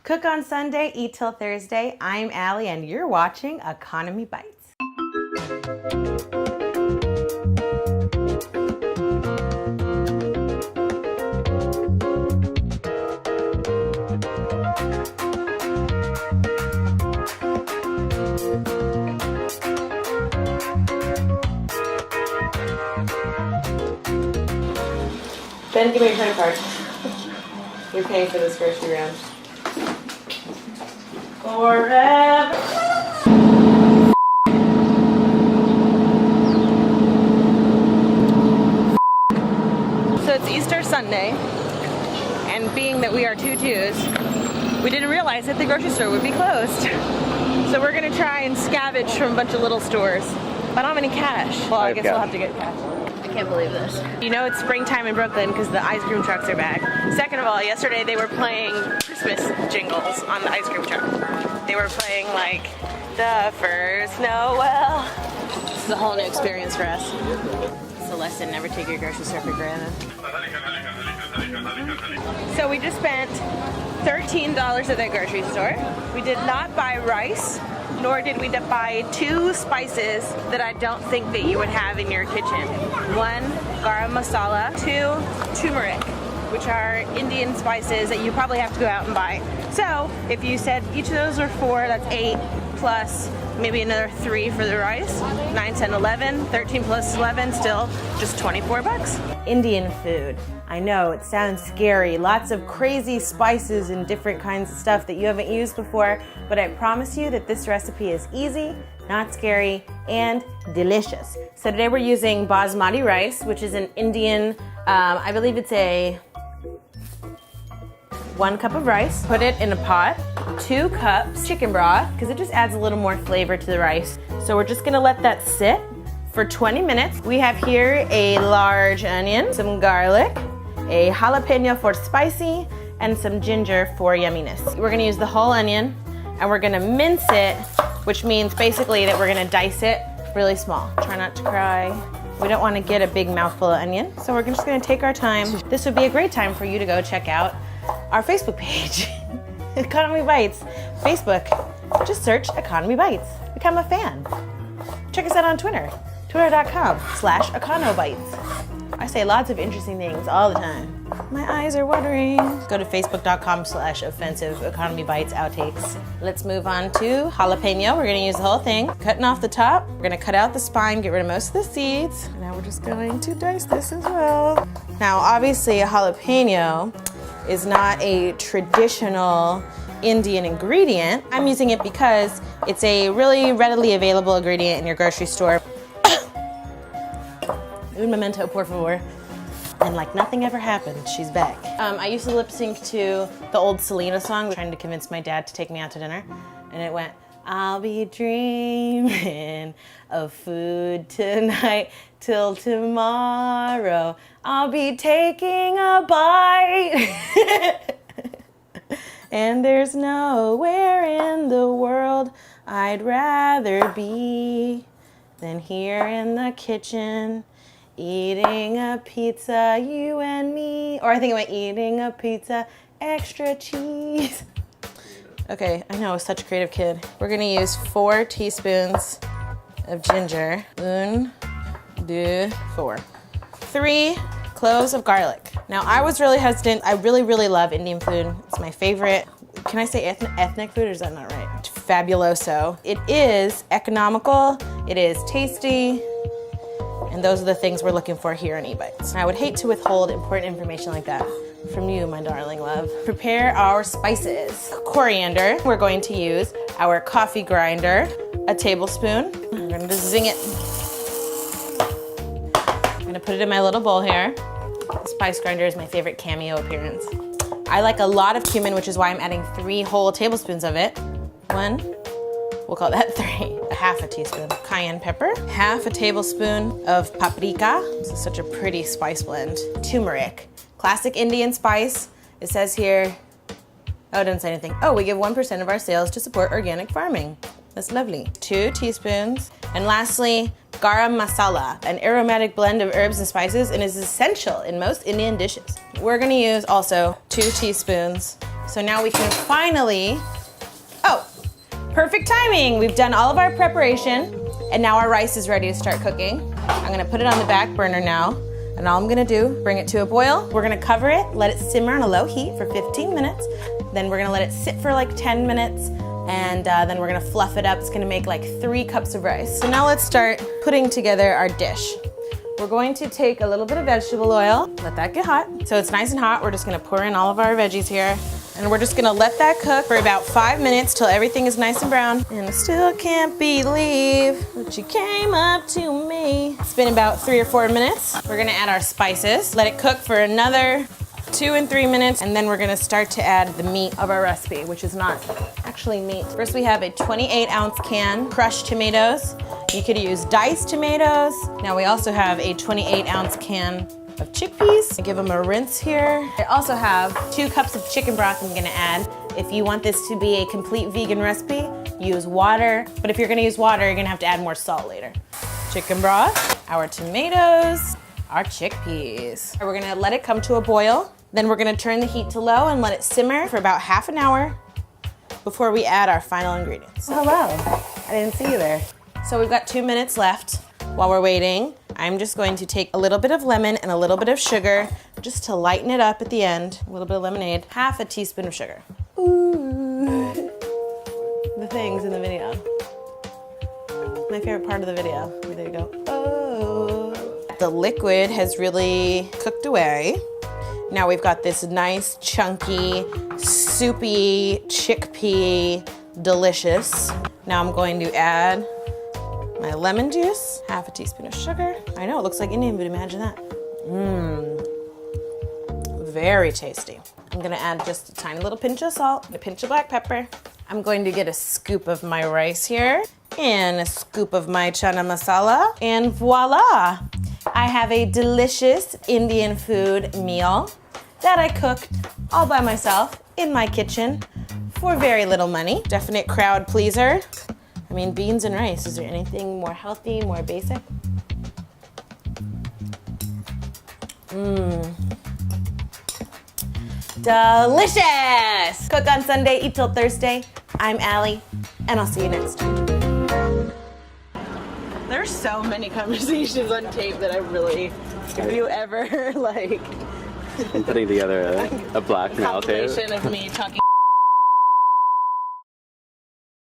Cook on Sunday, eat till Thursday. I'm Allie and you're watching Economy Bites. Ben, give me your credit card. You're paying for this grocery round. Forever. So it's Easter Sunday, and being that we are two Jews, we didn't realize that the grocery store would be closed. So we're gonna try and scavenge from a bunch of little stores. But I don't have any cash. Well, I guess we'll have to get cash. I can't believe this. You know it's springtime in Brooklyn because the ice cream trucks are back. Second of all, yesterday they were playing Christmas jingles on the ice cream truck. They were playing like the first Noel. This is a whole new experience for us. It's a lesson, never take your grocery store for granted. So we just spent $13 at the grocery store. We did not buy rice, nor did we buy two spices that I don't think that you would have in your kitchen. One, garam masala, two, turmeric, which are Indian spices that you probably have to go out and buy. So if you said each of those are 4, that's 8 plus maybe another 3 for the rice. 9, 10, 11, 13 plus 11, still just 24 bucks. Indian food. I know it sounds scary, lots of crazy spices and different kinds of stuff that you haven't used before, but I promise you that this recipe is easy, not scary, and delicious. So today we're using basmati rice, which is an Indian, I believe it's a 1 cup of rice. Put it in a pot. 2 cups chicken broth, because it just adds a little more flavor to the rice. So we're just gonna let that sit for 20 minutes. We have here a large onion, some garlic, a jalapeno for spicy, and some ginger for yumminess. We're gonna use the whole onion, and we're gonna mince it, which means basically that we're gonna dice it really small. Try not to cry. We don't wanna get a big mouthful of onion, so we're just gonna take our time. This would be a great time for you to go check out our Facebook page, Economy Bites. Facebook, just search Economy Bites. Become a fan. Check us out on Twitter, twitter.com/econobites. I say lots of interesting things all the time. My eyes are watering. Go to facebook.com/offensive Economy Bites outtakes. Let's move on to jalapeno. We're gonna use the whole thing. Cutting off the top. We're gonna cut out the spine, get rid of most of the seeds. Now we're just going to dice this as well. Now, obviously a jalapeno is not a traditional Indian ingredient. I'm using it because it's a really readily available ingredient in your grocery store. Un momento, por favor. And like nothing ever happened, she's back. I used to lip sync to the old Selena song, trying to convince my dad to take me out to dinner. And it went, I'll be dreaming of food tonight till tomorrow. I'll be taking a bite. And there's nowhere in the world I'd rather be than here in the kitchen, eating a pizza, you and me. Or I think it went eating a pizza, extra cheese. Okay, I know, I was such a creative kid. We're gonna use 4 teaspoons of ginger. 1, 2, 4. 3 cloves of garlic. Now, I was really hesitant. I really love Indian food. It's my favorite. Can I say ethnic food, or is that not right? Fabuloso. It is economical, it is tasty, and those are the things we're looking for here on eBites. I would hate to withhold important information like that from you, my darling love. Prepare our spices. Coriander. We're going to use our coffee grinder, a tablespoon. I'm gonna just zing it. I'm gonna put it in my little bowl here. The spice grinder is my favorite cameo appearance. I like a lot of cumin, which is why I'm adding 3 whole tablespoons of it. 1, we'll call that 3, a half a teaspoon. Cayenne pepper, half a tablespoon of paprika. This is such a pretty spice blend. Turmeric, classic Indian spice. It says here, oh, it doesn't say anything. Oh, we give 1% of our sales to support organic farming. That's lovely. 2 teaspoons. And lastly, garam masala, an aromatic blend of herbs and spices, and is essential in most Indian dishes. We're gonna use also 2 teaspoons So now we can finally, oh, perfect timing. We've done all of our preparation and now our rice is ready to start cooking. I'm gonna put it on the back burner now and all I'm gonna do, bring it to a boil. We're gonna cover it, let it simmer on a low heat for 15 minutes. Then we're gonna let it sit for like 10 minutes and then we're gonna fluff it up. It's gonna make like 3 cups of rice. So now let's start putting together our dish. We're going to take a little bit of vegetable oil, let that get hot. So it's nice and hot, we're just gonna pour in all of our veggies here. And we're just gonna let that cook for about 5 minutes till everything is nice and brown. And I still can't believe that you came up to me. It's been about 3 or 4 minutes. We're gonna add our spices, let it cook for another 2 and 3 minutes, and then we're gonna start to add the meat of our recipe, which is not actually meat. First we have a 28-ounce can, crushed tomatoes. You could use diced tomatoes. Now we also have a 28-ounce can of chickpeas. I give them a rinse here. I also have 2 cups of chicken broth I'm gonna add. If you want this to be a complete vegan recipe, use water. But if you're gonna use water, you're gonna have to add more salt later. Chicken broth, our tomatoes, our chickpeas. We're gonna let it come to a boil. Then we're gonna turn the heat to low and let it simmer for about half an hour before we add our final ingredients. Oh, hello, I didn't see you there. So we've got 2 minutes left. While we're waiting, I'm just going to take a little bit of lemon and a little bit of sugar just to lighten it up at the end. A little bit of lemonade, half a teaspoon of sugar. Ooh, the things in the video. My favorite part of the video. There you go. Oh. The liquid has really cooked away. Now we've got this nice, chunky, soupy chickpea delicious. Now I'm going to add my lemon juice, half a teaspoon of sugar. I know, it looks like Indian, but imagine that. Very tasty. I'm gonna add just a tiny little pinch of salt, a pinch of black pepper. I'm going to get a scoop of my rice here, and a scoop of my chana masala, and voila! I have a delicious Indian food meal that I cooked all by myself in my kitchen for very little money. Definite crowd pleaser. I mean, beans and rice. Is there anything more healthy, more basic? Delicious! Cook on Sunday, eat till Thursday. I'm Allie, and I'll see you next time. There's so many conversations on tape that I really, have you ever, like... I'm putting together a blackmail tape. Compilation of me talking